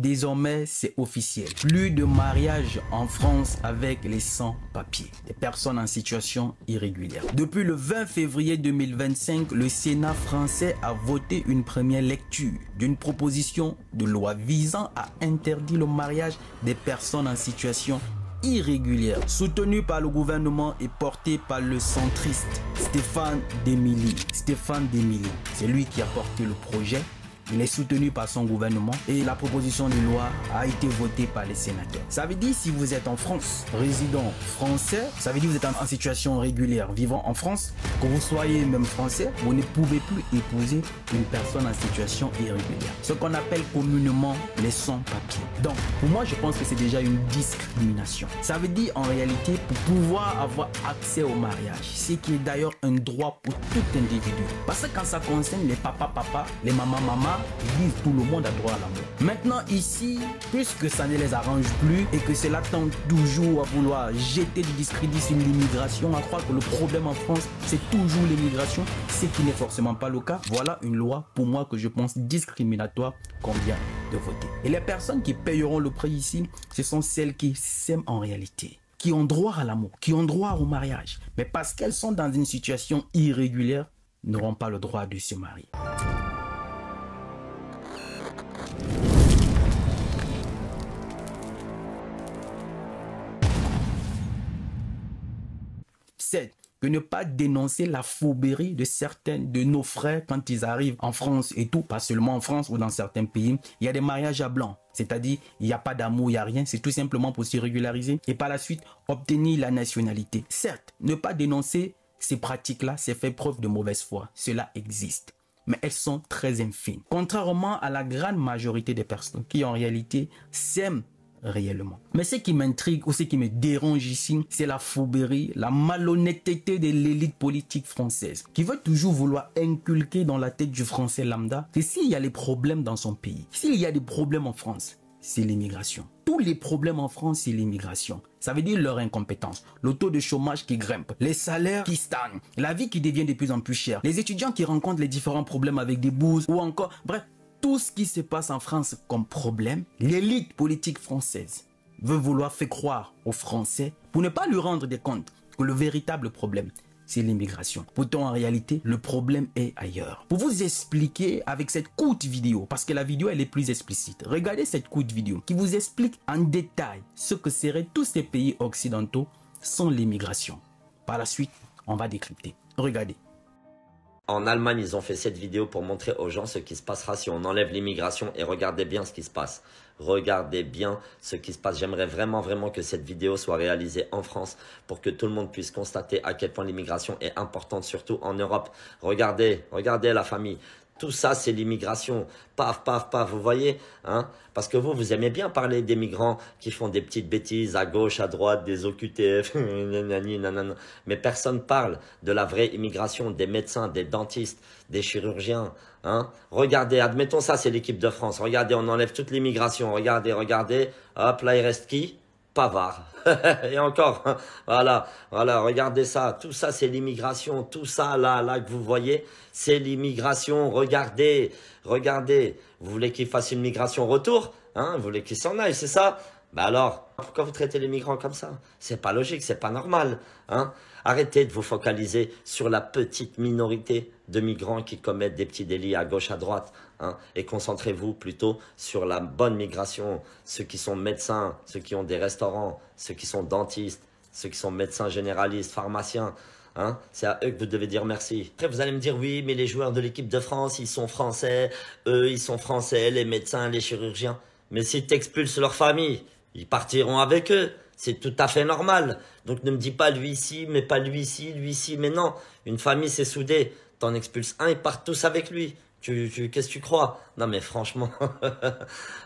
désormais, c'est officiel. Plus de mariage en France avec les sans-papiers, des personnes en situation irrégulière. Depuis le 20 février 2025, le Sénat français a voté une première lecture d'une proposition de loi visant à interdire le mariage des personnes en situation irrégulière, soutenue par le gouvernement et portée par le centriste Stéphane Demilly. Stéphane Demilly, c'est lui qui a porté le projet. Il est soutenu par son gouvernement et la proposition de loi a été votée par les sénateurs. Ça veut dire si vous êtes en France, résident français, ça veut dire que vous êtes en situation régulière, vivant en France, que vous soyez même français, vous ne pouvez plus épouser une personne en situation irrégulière. Ce qu'on appelle communément les sans-papiers. Donc, pour moi, je pense que c'est déjà une discrimination. Ça veut dire en réalité, pour pouvoir avoir accès au mariage, ce qui est d'ailleurs un droit pour tout individu. Parce que quand ça concerne les papas, les mamas, ils disent tout le monde a droit à l'amour. Maintenant ici, puisque ça ne les arrange plus et que cela tend toujours à vouloir jeter du discrédit sur l'immigration, à croire que le problème en France c'est toujours l'immigration, ce qui n'est forcément pas le cas. Voilà une loi pour moi que je pense discriminatoire qu'on vient de voter. Et les personnes qui payeront le prix ici, ce sont celles qui s'aiment en réalité, qui ont droit à l'amour, qui ont droit au mariage, mais parce qu'elles sont dans une situation irrégulière, n'auront pas le droit de se marier. C'est que ne pas dénoncer la fourberie de certains de nos frères quand ils arrivent en France et tout, pas seulement en France ou dans certains pays. Il y a des mariages à blanc, c'est-à-dire il n'y a pas d'amour, il n'y a rien, c'est tout simplement pour se régulariser et par la suite obtenir la nationalité. Certes, ne pas dénoncer ces pratiques-là, c'est faire preuve de mauvaise foi, cela existe. Mais elles sont très infimes. Contrairement à la grande majorité des personnes qui en réalité s'aiment réellement. Mais ce qui m'intrigue ou ce qui me dérange ici, c'est la fourberie, la malhonnêteté de l'élite politique française qui veut toujours vouloir inculquer dans la tête du français lambda que s'il y a des problèmes dans son pays, s'il y a des problèmes en France, c'est l'immigration. Tous les problèmes en France, c'est l'immigration. Ça veut dire leur incompétence, le taux de chômage qui grimpe, les salaires qui stagnent, la vie qui devient de plus en plus chère, les étudiants qui rencontrent les différents problèmes avec des bourses ou encore, bref, tout ce qui se passe en France comme problème, l'élite politique française veut vouloir faire croire aux Français pour ne pas lui rendre des comptes que le véritable problème, c'est l'immigration. Pourtant, en réalité, le problème est ailleurs. Pour vous expliquer avec cette courte vidéo, parce que la vidéo, elle est plus explicite. Regardez cette courte vidéo qui vous explique en détail ce que seraient tous ces pays occidentaux sans l'immigration. Par la suite, on va décrypter. Regardez. En Allemagne, ils ont fait cette vidéo pour montrer aux gens ce qui se passera si on enlève l'immigration et regardez bien ce qui se passe. Regardez bien ce qui se passe. J'aimerais vraiment que cette vidéo soit réalisée en France pour que tout le monde puisse constater à quel point l'immigration est importante, surtout en Europe. Regardez la famille. Tout ça, c'est l'immigration. Paf, paf, paf, vous voyez, hein? Parce que vous aimez bien parler des migrants qui font des petites bêtises à gauche, à droite, des OQTF, mais personne parle de la vraie immigration, des médecins, des dentistes, des chirurgiens, hein? Regardez, admettons ça, c'est l'équipe de France. Regardez, on enlève toute l'immigration. Regardez, hop, là, il reste qui? Pavard. Et encore, voilà, regardez ça. Tout ça, c'est l'immigration. Tout ça, là que vous voyez, c'est l'immigration. Regardez. Vous voulez qu'il fasse une migration retour, hein? Vous voulez qu'il s'en aille, c'est ça? Bah alors, pourquoi vous traitez les migrants comme ça? C'est pas logique, c'est pas normal, hein? Arrêtez de vous focaliser sur la petite minorité de migrants qui commettent des petits délits à gauche, à droite, hein, et concentrez-vous plutôt sur la bonne migration, ceux qui sont médecins, ceux qui ont des restaurants, ceux qui sont dentistes, ceux qui sont médecins généralistes, pharmaciens, hein, c'est à eux que vous devez dire merci. Après, vous allez me dire, oui, mais les joueurs de l'équipe de France, ils sont français, eux, ils sont français, les médecins, les chirurgiens. Mais si tu expulses leur famille, ils partiront avec eux. C'est tout à fait normal. Donc ne me dis pas lui ici, mais pas lui ici, mais non. Une famille, c'est soudé. T'en expulses un, ils partent tous avec lui. Qu'est-ce que tu crois? Non mais franchement,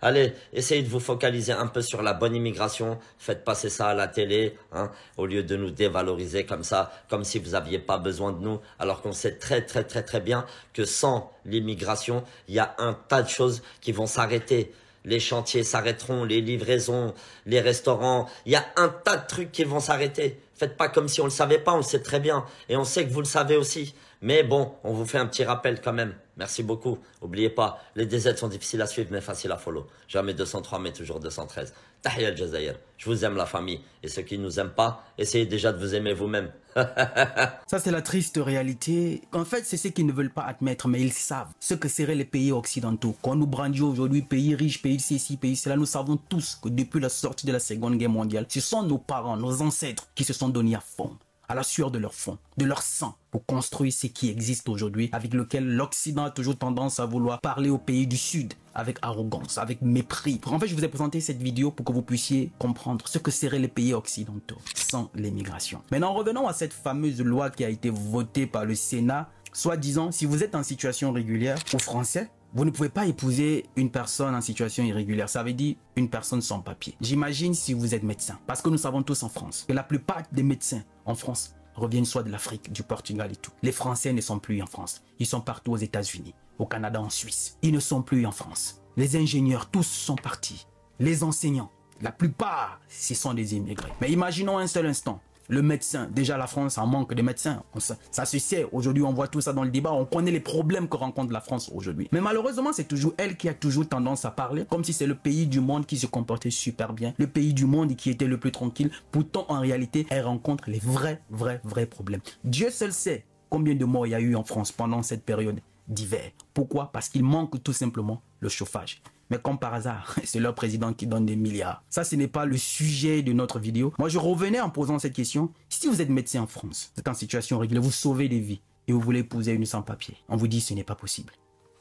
allez, essayez de vous focaliser un peu sur la bonne immigration. Faites passer ça à la télé, hein, au lieu de nous dévaloriser comme ça, comme si vous aviez pas besoin de nous, alors qu'on sait très bien que sans l'immigration, il y a un tas de choses qui vont s'arrêter. Les chantiers s'arrêteront, les livraisons, les restaurants, il y a un tas de trucs qui vont s'arrêter. Faites pas comme si on le savait pas, on le sait très bien. Et on sait que vous le savez aussi. Mais bon, on vous fait un petit rappel quand même. Merci beaucoup. N'oubliez pas, les DZ sont difficiles à suivre mais faciles à follow. Jamais 203 mais toujours 213. Tahia al Jazair. Je vous aime la famille. Et ceux qui ne nous aiment pas, essayez déjà de vous aimer vous-même. Ça, c'est la triste réalité. En fait, c'est ceux qui ne veulent pas admettre, mais ils savent ce que seraient les pays occidentaux. Quand nous brandit aujourd'hui pays riches, pays ceci, pays cela, nous savons tous que depuis la sortie de la Seconde Guerre mondiale, ce sont nos parents, nos ancêtres qui se sont donnés à fond, à la sueur de leur front, de leur sang, pour construire ce qui existe aujourd'hui, avec lequel l'Occident a toujours tendance à vouloir parler aux pays du Sud, avec arrogance, avec mépris. En fait, je vous ai présenté cette vidéo pour que vous puissiez comprendre ce que seraient les pays occidentaux sans l'immigration. Maintenant, revenons à cette fameuse loi qui a été votée par le Sénat. Soit disant, si vous êtes en situation régulière, aux Français, vous ne pouvez pas épouser une personne en situation irrégulière. Ça veut dire une personne sans papier. J'imagine si vous êtes médecin. Parce que nous savons tous en France que la plupart des médecins en France reviennent soit de l'Afrique, du Portugal et tout. Les Français ne sont plus en France. Ils sont partout aux États-Unis, au Canada, en Suisse. Ils ne sont plus en France. Les ingénieurs, tous sont partis. Les enseignants, la plupart, ce sont des immigrés. Mais imaginons un seul instant. Le médecin, déjà la France en manque de médecins, ça se sait, aujourd'hui on voit tout ça dans le débat, on connaît les problèmes que rencontre la France aujourd'hui. Mais malheureusement c'est toujours elle qui a toujours tendance à parler, comme si c'est le pays du monde qui se comportait super bien, le pays du monde qui était le plus tranquille, pourtant en réalité elle rencontre les vrais problèmes. Dieu seul sait combien de morts il y a eu en France pendant cette période d'hiver. Pourquoi? Parce qu'il manque tout simplement le chauffage. Mais comme par hasard, c'est leur président qui donne des milliards. Ça, ce n'est pas le sujet de notre vidéo. Moi, je revenais en posant cette question. Si vous êtes médecin en France, vous êtes en situation régulière, vous sauvez des vies et vous voulez épouser une sans-papier, on vous dit que ce n'est pas possible.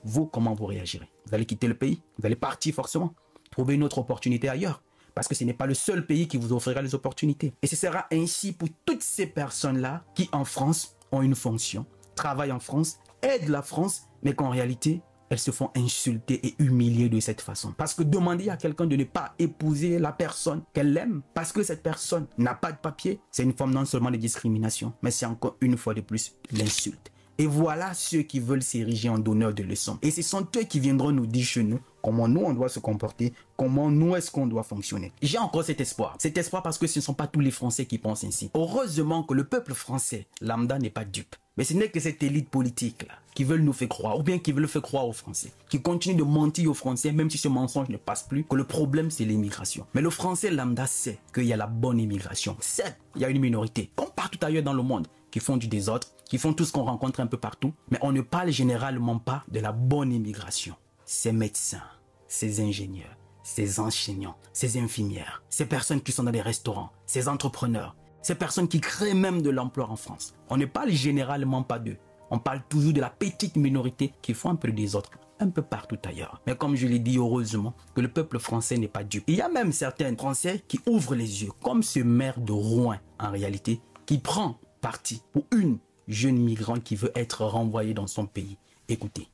Vous, comment vous réagirez? Vous allez quitter le pays? Vous allez partir forcément? Trouver une autre opportunité ailleurs? Parce que ce n'est pas le seul pays qui vous offrira les opportunités. Et ce sera ainsi pour toutes ces personnes-là qui, en France, ont une fonction, travaillent en France, aident la France, mais qu'en réalité, elles se font insulter et humilier de cette façon. Parce que demander à quelqu'un de ne pas épouser la personne qu'elle aime, parce que cette personne n'a pas de papier, c'est une forme non seulement de discrimination, mais c'est encore une fois de plus l'insulte. Et voilà ceux qui veulent s'ériger en donneurs de leçons. Et ce sont eux qui viendront nous dire chez nous comment nous on doit se comporter, comment nous est-ce qu'on doit fonctionner. J'ai encore cet espoir. Cet espoir parce que ce ne sont pas tous les Français qui pensent ainsi. Heureusement que le peuple français, lambda, n'est pas dupe. Mais ce n'est que cette élite politique-là qui veulent nous faire croire, ou bien qui veulent faire croire aux Français, qui continuent de mentir aux Français, même si ce mensonge ne passe plus, que le problème c'est l'immigration. Mais le Français lambda sait qu'il y a la bonne immigration. Certes, il y a une minorité, comme partout ailleurs dans le monde, qui font du désordre, qui font tout ce qu'on rencontre un peu partout, mais on ne parle généralement pas de la bonne immigration. Ces médecins, ces ingénieurs, ces enseignants, ces infirmières, ces personnes qui sont dans les restaurants, ces entrepreneurs, ces personnes qui créent même de l'emploi en France. On ne parle généralement pas d'eux. On parle toujours de la petite minorité qui font un peu des autres, un peu partout ailleurs. Mais comme je l'ai dit, heureusement que le peuple français n'est pas dupe. Il y a même certains Français qui ouvrent les yeux, comme ce maire de Rouen, en réalité, qui prend parti pour une jeune migrante qui veut être renvoyée dans son pays. Écoutez.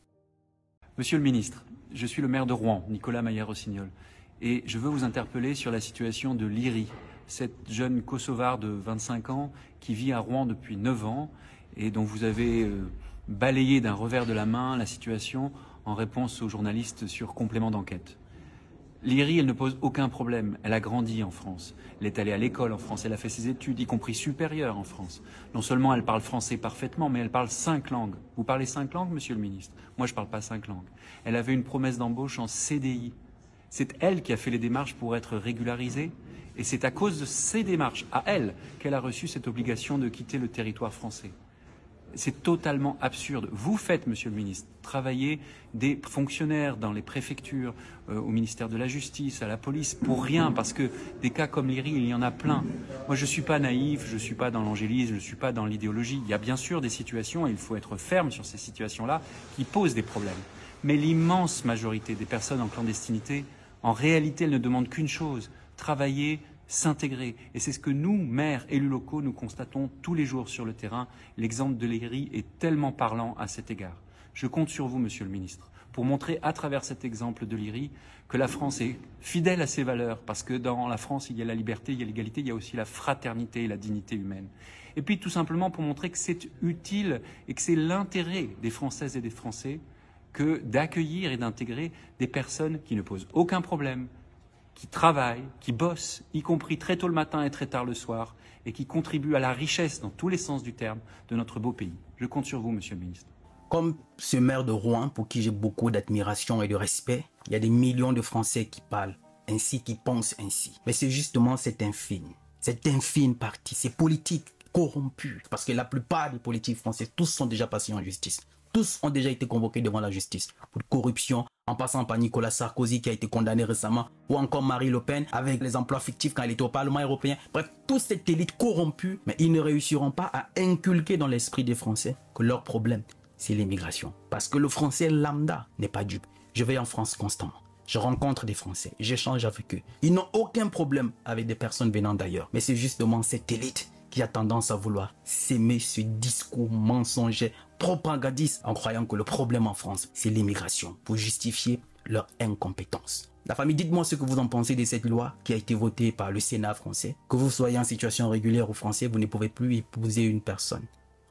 Monsieur le ministre, je suis le maire de Rouen, Nicolas Maillard-Rossignol, et je veux vous interpeller sur la situation de Liri, cette jeune Kosovare de 25 ans qui vit à Rouen depuis 9 ans et dont vous avez balayé d'un revers de la main la situation en réponse aux journalistes sur complément d'enquête. Liri, elle ne pose aucun problème. Elle a grandi en France. Elle est allée à l'école en France. Elle a fait ses études, y compris supérieures en France. Non seulement elle parle français parfaitement, mais elle parle 5 langues. Vous parlez 5 langues, monsieur le ministre? Moi, je ne parle pas 5 langues. Elle avait une promesse d'embauche en CDI. C'est elle qui a fait les démarches pour être régularisée. Et c'est à cause de ces démarches, à elle, qu'elle a reçu cette obligation de quitter le territoire français. C'est totalement absurde. Vous faites, monsieur le ministre, travailler des fonctionnaires dans les préfectures, au ministère de la Justice, à la police, pour rien, parce que des cas comme Liri, il y en a plein. Moi, je ne suis pas naïf, je ne suis pas dans l'angélisme, je ne suis pas dans l'idéologie. Il y a bien sûr des situations, et il faut être ferme sur ces situations-là, qui posent des problèmes. Mais l'immense majorité des personnes en clandestinité, en réalité, elles ne demandent qu'une chose, travailler, s'intégrer. Et c'est ce que nous, maires, élus locaux, nous constatons tous les jours sur le terrain. L'exemple de Liri est tellement parlant à cet égard. Je compte sur vous, monsieur le ministre, pour montrer à travers cet exemple de Liri que la France est fidèle à ses valeurs, parce que dans la France, il y a la liberté, il y a l'égalité, il y a aussi la fraternité et la dignité humaine. Et puis tout simplement pour montrer que c'est utile et que c'est l'intérêt des Françaises et des Français que d'accueillir et d'intégrer des personnes qui ne posent aucun problème, qui travaillent, qui bossent, y compris très tôt le matin et très tard le soir, et qui contribuent à la richesse, dans tous les sens du terme, de notre beau pays. Je compte sur vous, monsieur le ministre. Comme ce maire de Rouen, pour qui j'ai beaucoup d'admiration et de respect, il y a des millions de Français qui parlent ainsi, qui pensent ainsi. Mais c'est justement cette infime partie, ces politiques corrompus. Parce que la plupart des politiques français, tous sont déjà passés en justice. Tous ont déjà été convoqués devant la justice pour corruption, en passant par Nicolas Sarkozy qui a été condamné récemment, ou encore Marine Le Pen avec les emplois fictifs quand elle était au Parlement européen. Bref, toute cette élite corrompue, mais ils ne réussiront pas à inculquer dans l'esprit des Français que leur problème, c'est l'immigration. Parce que le Français lambda n'est pas dupe. Je vais en France constamment. Je rencontre des Français, j'échange avec eux. Ils n'ont aucun problème avec des personnes venant d'ailleurs. Mais c'est justement cette élite qui a tendance à vouloir s'aimer ce discours mensonger, propagandiste, en croyant que le problème en France, c'est l'immigration, pour justifier leur incompétence. La famille, dites-moi ce que vous en pensez de cette loi qui a été votée par le Sénat français. Que vous soyez en situation régulière ou français, vous ne pouvez plus épouser une personne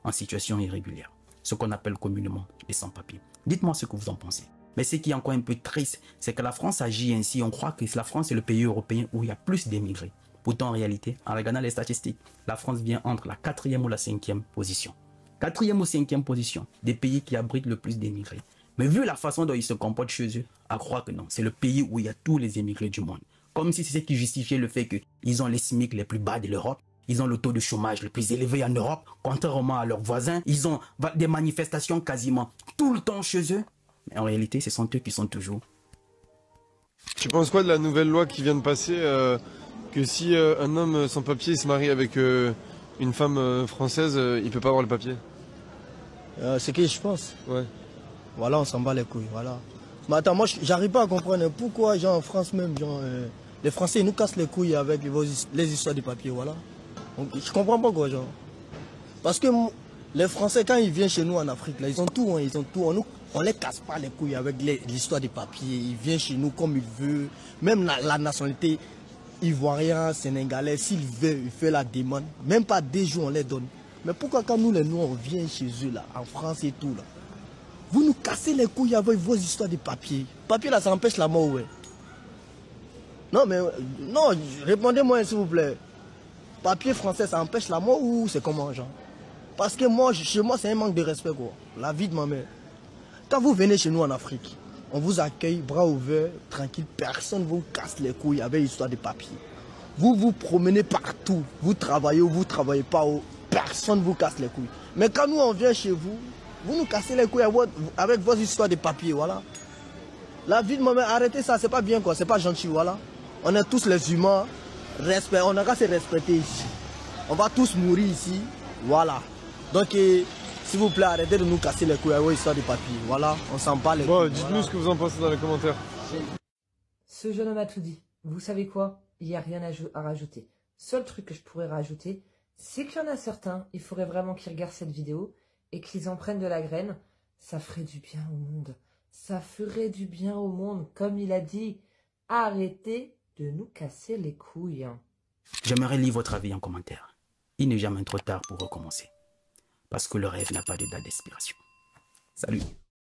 en situation irrégulière. Ce qu'on appelle communément les sans-papiers. Dites-moi ce que vous en pensez. Mais ce qui est encore un peu triste, c'est que la France agit ainsi. On croit que la France est le pays européen où il y a plus d'émigrés. Pourtant, en réalité, en regardant les statistiques, la France vient entre la 4e ou la 5e position. 4e ou 5e position des pays qui abritent le plus d'émigrés. Mais vu la façon dont ils se comportent chez eux, à croire que non, c'est le pays où il y a tous les émigrés du monde. Comme si c'est ce qui justifiait le fait qu'ils ont les SMIC les plus bas de l'Europe. Ils ont le taux de chômage le plus élevé en Europe, contrairement à leurs voisins. Ils ont des manifestations quasiment tout le temps chez eux. Mais en réalité, ce sont eux qui sont toujours. Tu penses quoi de la nouvelle loi qui vient de passer que si un homme sans papier se marie avec une femme française, il peut pas avoir le papier? C'est que je pense. Ouais. Voilà, on s'en bat les couilles, voilà. Mais attends, moi j'arrive pas à comprendre pourquoi, genre en France même, genre, les Français ils nous cassent les couilles avec les histoires de papier, voilà. Donc, je comprends pas quoi, genre. Parce que les Français, quand ils viennent chez nous en Afrique, là, ils ont tout, hein, ils ont tout. On les casse pas les couilles avec l'histoire des papiers. Ils viennent chez nous comme ils veulent. Même la nationalité ivoirien, sénégalais, s'il veut, il fait la demande. Même pas des jours, on les donne. Mais pourquoi quand nous, les Noirs, on vient chez eux, là, en France et tout, là, vous nous cassez les couilles avec vos histoires de papier. Papier, là, ça empêche la mort, ouais. Non, mais, non, répondez-moi, s'il vous plaît. Papier français, ça empêche la mort ou c'est comment, genre? Parce que moi, chez moi, c'est un manque de respect, quoi. La vie de ma mère. Quand vous venez chez nous en Afrique, on vous accueille, bras ouverts, tranquille, personne ne vous casse les couilles avec l'histoire de papier. Vous vous promenez partout, vous travaillez ou vous ne travaillez pas, personne ne vous casse les couilles. Mais quand nous, on vient chez vous, vous nous cassez les couilles avec vos histoires de papier, voilà. La vie de ma mère, arrêtez ça, c'est pas bien, quoi, c'est pas gentil, voilà. On est tous les humains, respect, on n'a qu'à se respecter ici. On va tous mourir ici, voilà. Donc, s'il vous plaît, arrêtez de nous casser les couilles avec vos histoires de papier, voilà, on s'en bat les couilles. Bon, dites-nous ce que vous en pensez dans les commentaires. Ce jeune homme a tout dit. Vous savez quoi? Il n'y a rien à rajouter. Seul truc que je pourrais rajouter, c'est qu'il y en a certains, il faudrait vraiment qu'ils regardent cette vidéo et qu'ils en prennent de la graine. Ça ferait du bien au monde. Ça ferait du bien au monde. Comme il a dit, arrêtez de nous casser les couilles. J'aimerais lire votre avis en commentaire. Il n'est jamais trop tard pour recommencer. Parce que le rêve n'a pas de date d'expiration. Salut!